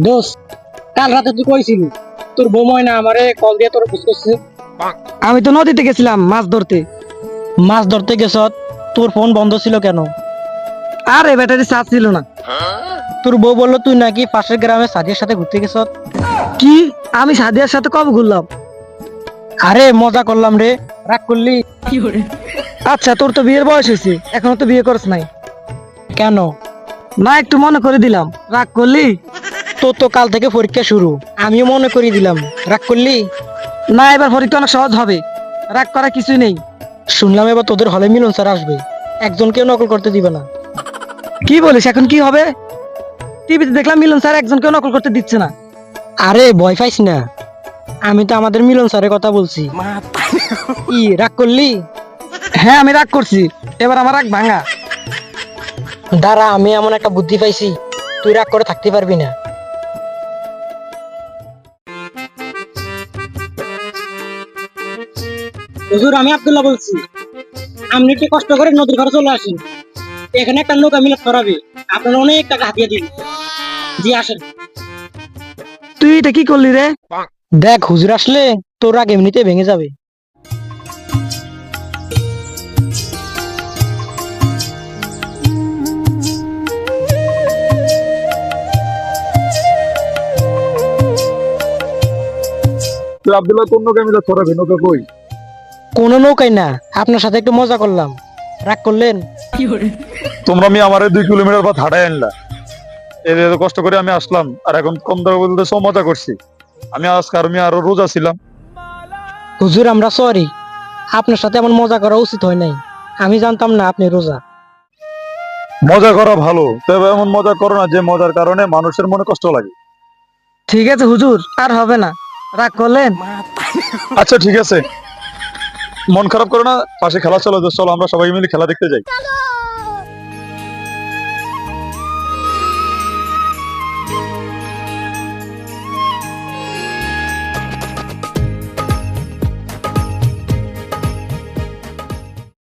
দোস্ত, কাল রাতে তুই কইছিলি তোর বউ ময়না আমারে কল দিয়ে তোর বুঝ করছে। আমি তো নদীতে গেছিলাম মাছ ধরতে। মাছ ধরতে গেছ, তোর ফোন বন্ধ ছিল কেন? আরে ব্যাটারি চার্জ ছিল না। তোর বউ বললো তুই নাকি পাশের গ্রামে সাদিয়ার সাথে ঘুরতে গেছ। কি? আমি সাদিয়ার সাথে কবে ঘুরলাম? আরে মজা করলাম রে, রাগ করলি? আচ্ছা, তোর তো বিয়ের বয়স হয়েছে, এখনো তো বিয়ে করছ নাই। কেন? না, একটু মনে করে দিলাম, রাগ করলি? তোর তো কাল থেকে পরীক্ষা শুরু, আমিও মনে করিয়ে দিলাম, রাগ করলি? না, এবার পরীক্ষা অনেক সহজ হবে, রাগ করা কিছুই নেই। শুনলাম এবার তোদের হলে মিলন স্যার আসবে, একজনকেও নকল করতে দিবে না। কি বলিস? এখন কি হবে? টিভিতে দেখলাম মিলন স্যার একজনকেও নকল করতে দিচ্ছে না। আরে ভয় পাইস না, আমি তো আমাদের মিলন স্যারের কথা বলছি। কি রাগ করলি? হ্যাঁ, আমি রাগ করছি, এবার আমার রাগ ভাঙা। দাঁড়া, আমি এমন একটা বুদ্ধি পাইছি, তুই রাগ করে থাকতে পারবি না। হুজুর, আমি আব্দুল্লাহ বলছি। আপনি একটু কষ্ট করে নদীর ঘরে চলে আসেন, এখানে একটা নৌকা মিলাদ করাবে, আপনার অনেক টাকা হাতিয়ে দিন। জি আসেন। তুই এটা কি করলি রে? দেখ, হুজুর আসলে তোর রাগ এমনিতে ভেঙে যাবে। তুই আব্দুল্লাহ কোন নৌকা মিলে ছড়াবি? নৌকা কই? কোনো নৌকাই না, আপনার সাথে একটু মজা করলাম, রাগ করলেন? তোমরা আমি আমার 2 কিলোমিটার পথ হাঁটাই আনলা, এত কষ্ট করে আমি আসলাম, আর এখন কম দামে বলতেছো মজা করছি। আমি আজকে আমি আরো রোজা ছিলাম। হুজুর, আমরা সরি, আপনার সাথে এমন মজা করা উচিত হয় নাই, আমি জানতাম না আপনি রোজা। মজা করা ভালো, তবে এমন মজা করো না যে মজার কারণে মানুষের মনে কষ্ট লাগে। ঠিক আছে হুজুর, আর হবে না, রাগ করলেন? আচ্ছা ঠিক আছে, মন খারাপ করো না, পাশে খেলা চলো, চলো আমরা সবাই মিলে খেলা দেখতে যাই।